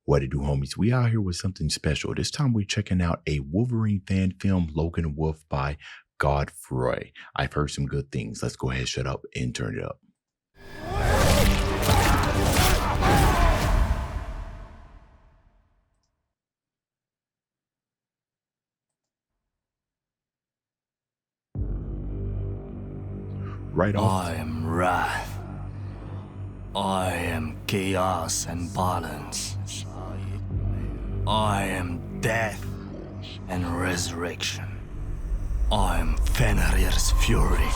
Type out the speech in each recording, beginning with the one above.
What it do, homies? We out here with something special. This time we're checking out a Wolverine fan film, Logan Wolf by Godfrey. I've heard some good things. Let's go ahead, shut up, and turn it up. Right off. I am wrath. I am chaos and balance. I am death and resurrection. I am Fenrir's fury.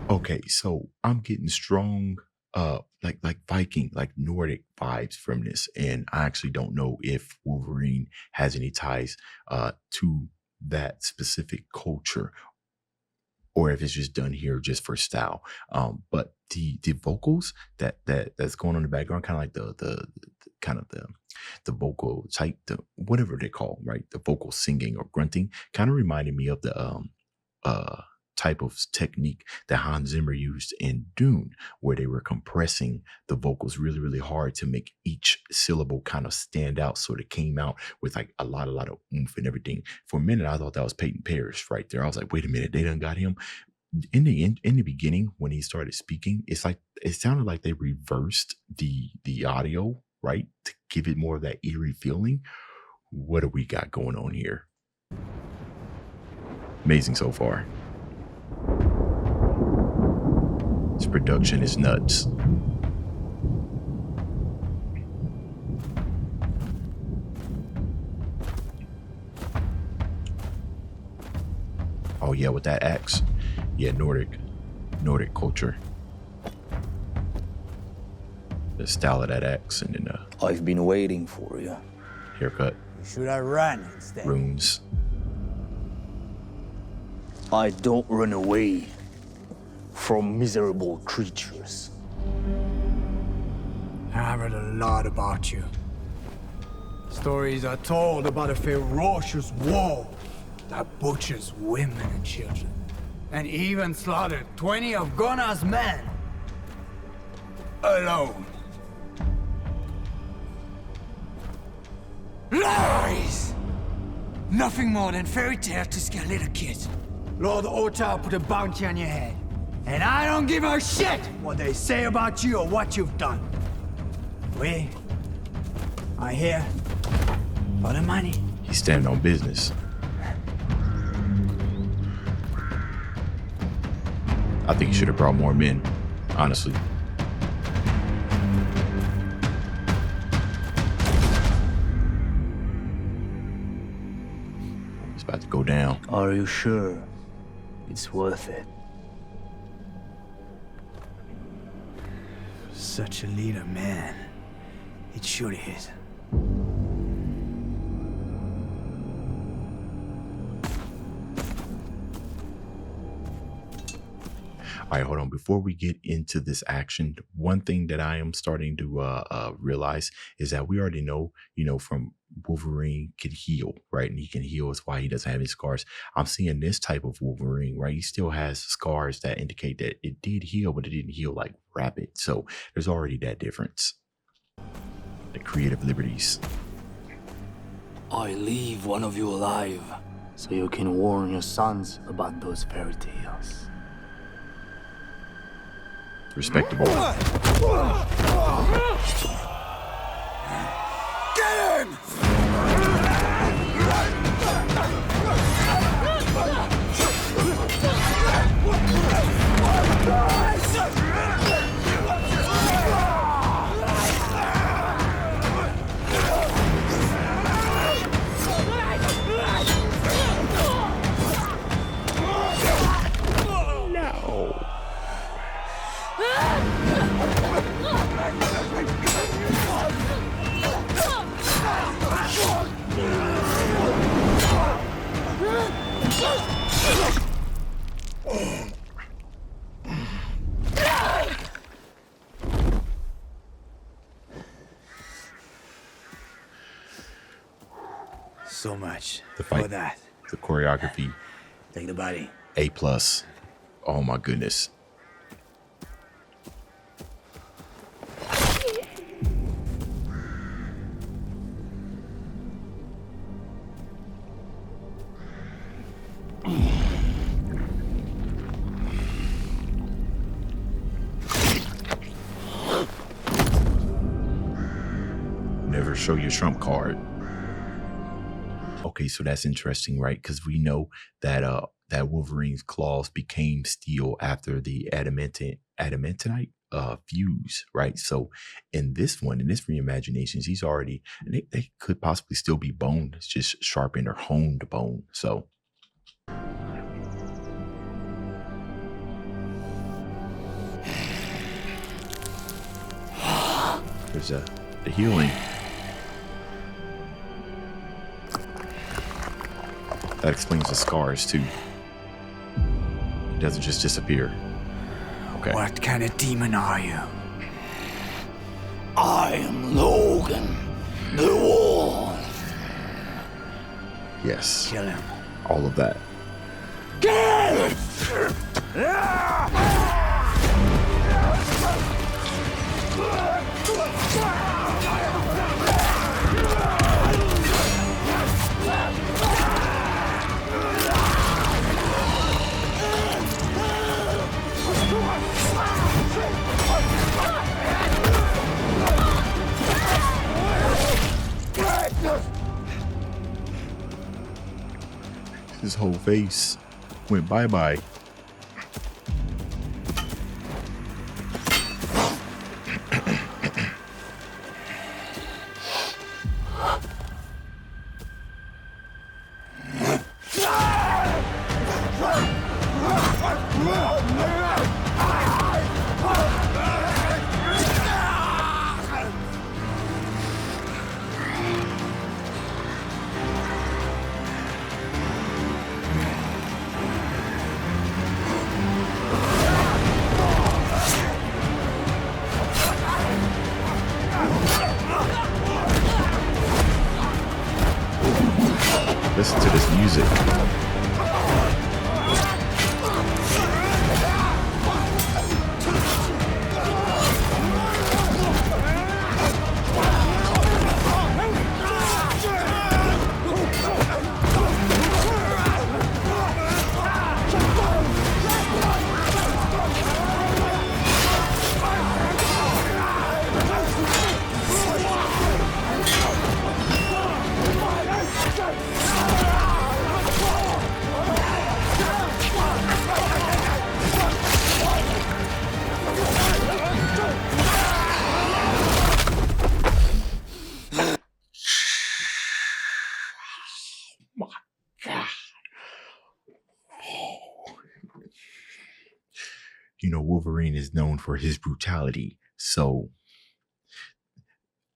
Okay, so I'm getting strong like Viking, like Nordic vibes from this, and I actually don't know if Wolverine has any ties to that specific culture, or if it's just done here just for style. But the vocals that's going on in the background, kind of like the kind of the vocal type, the whatever they call, right? The vocal singing or grunting kind of reminded me of the type of technique that Hans Zimmer used in Dune, where they were compressing the vocals really, really hard to make each syllable kind of stand out. So it came out with like a lot of oomph and everything. For a minute, I thought that was Peyton Parrish right there. I was like, wait a minute, they done got him. In the beginning, when he started speaking, it sounded like they reversed the audio, right, to give it more of that eerie feeling. What do we got going on here? Amazing so far. This production is nuts. Oh yeah, with that axe. Yeah, Nordic culture. The style of that axe, and then I've been waiting for you. Haircut. You should have run instead. Runes. I don't run away from miserable creatures. I've heard a lot about you. Stories are told about a ferocious war that butchers women and children, and even slaughtered 20 of Gunnar's men alone. Lies! Nothing more than fairy tales to scare little kids. Lord Ottar put a bounty on your head, and I don't give a shit what they say about you or what you've done. We are here for the money. He's standing on business. I think he should have brought more men, honestly. It's about to go down. Are you sure it's worth it? Such a leader, man. It sure is. All right, hold on. Before we get into this action, one thing that I am starting to realize is that we already know, from Wolverine can heal, right? And he can heal. It's why he doesn't have any scars. I'm seeing this type of Wolverine, right? He still has scars that indicate that it did heal, but it didn't heal like rapid. So there's already that difference. The creative liberties. I leave one of you alive so you can warn your sons about those fairy tales. Respectable. Get him! much The for fight, that. the choreography, Take the body. A+. Oh my goodness. Never show your trump card. Okay, so that's interesting, right? Because we know that that Wolverine's claws became steel after the adamantite fuse, right? So in this one, in this reimaginations, he's already, and they could possibly still be bone. It's just sharpened or honed bone. So there's the healing. That explains the scars too. It doesn't just disappear. Okay. What kind of demon are you? I am Logan, the Wolf. Yes. Kill him. All of that. His whole face went bye-bye. Listen to this music. You know, Wolverine is known for his brutality. So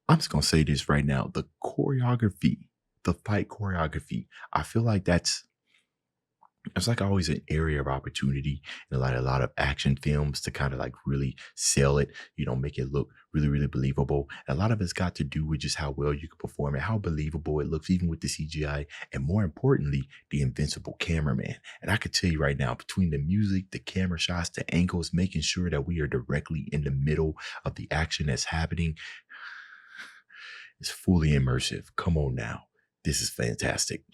I'm just going to say this right now. The choreography, the fight choreography, I feel like it's like always an area of opportunity in a lot of action films to kind of like really sell it, you know, make it look really, really believable. And a lot of it's got to do with just how well you can perform and how believable it looks, even with the CGI, and more importantly, the invincible cameraman. And I could tell you right now, between the music, the camera shots, the angles, making sure that we are directly in the middle of the action that's happening, it's fully immersive. Come on now. This is fantastic.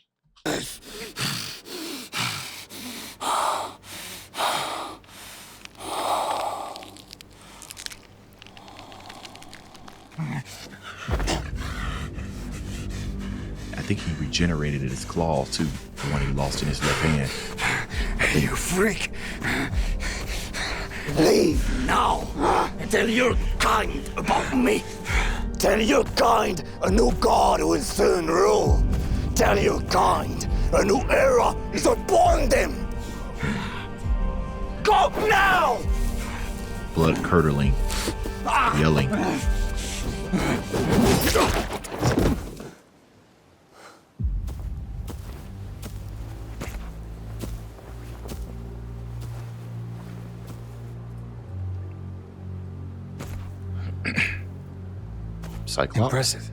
I think he regenerated his claw too, the one he lost in his left hand. You freak! Leave now and tell your kind about me. Tell your kind a new god will soon rule. Tell your kind a new era is upon them. Go now! Blood curdling, yelling. Cyclops. Impressive.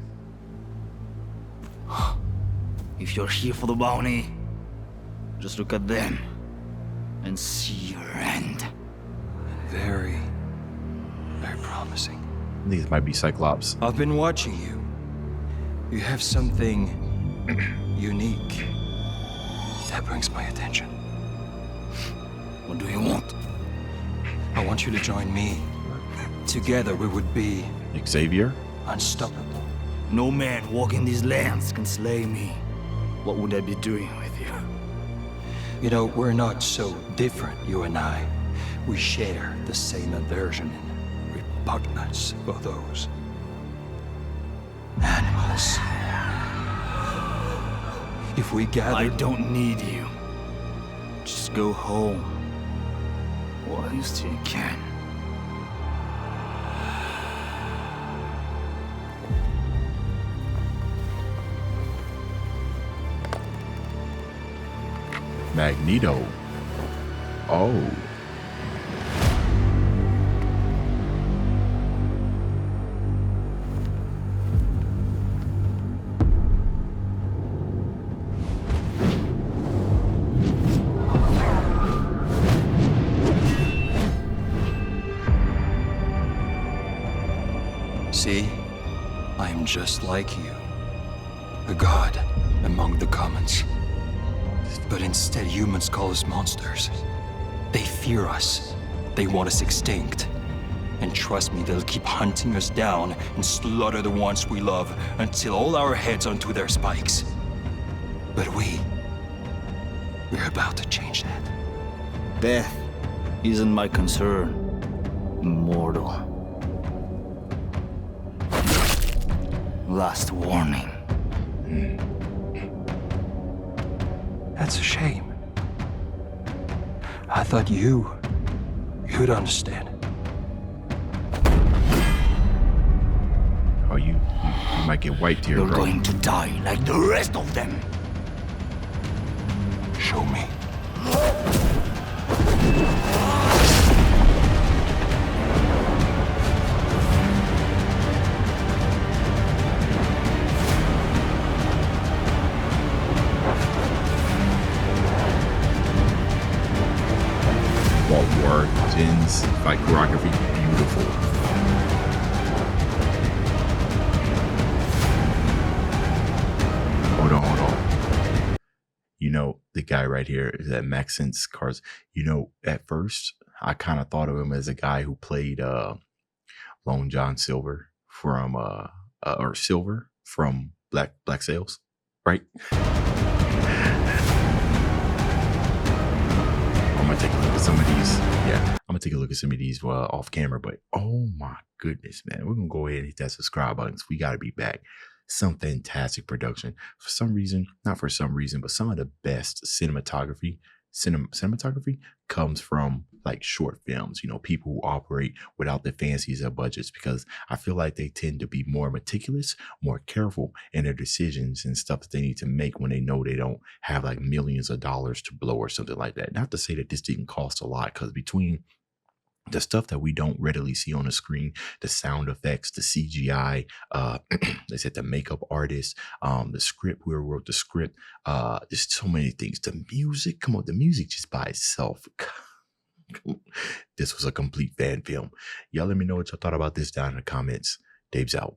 If If you're here for the bounty, just look at them and see your end. Very, very promising. I think it might be Cyclops. I've been watching you. You have something unique. That brings my attention. What do you want? I want you to join me. Together we would be Xavier? unstoppable. No man walking these lands can slay me. What would I be doing with you? You know, we're not so different, you and I. We share the same aversion and repugnance for those animals. If we gather... I don't need you. Just go home while you still can. Magneto. Oh. See, I am just like you, a god among the commons. But instead, humans call us monsters. They fear us. They want us extinct. And trust me, they'll keep hunting us down and slaughter the ones we love until all our heads are onto their spikes. But we're about to change that. Death isn't my concern, mortal. Last warning. That's a shame. I thought you'd understand. Oh, you might get wiped here, You're bro. going to die like the rest of them. Show me. War, Jin's fight choreography, beautiful. Hold on. You know, the guy right here is that Maxence Cars. You know, at first, I kind of thought of him as a guy who played Lone John Silver from or Silver from Black Sails, right? I'm gonna take a look at some of these. Yeah, I'm gonna take a look at some of these off camera. But oh my goodness, man, we're gonna go ahead and hit that subscribe button. We gotta be back. Some fantastic production. For some reason, not for some reason, but some of the best cinematography comes from like short films, you know, people who operate without the fancies of budgets, because I feel like they tend to be more meticulous, more careful in their decisions and stuff that they need to make when they know they don't have like millions of dollars to blow or something like that. Not to say that this didn't cost a lot, because between the stuff that we don't readily see on the screen, the sound effects, the CGI, they said the makeup artist, the script, whoever wrote the script, there's so many things. The music, come on, the music just by itself. This was a complete fan film. Y'all let me know what y'all thought about this down in the comments. Dave's out.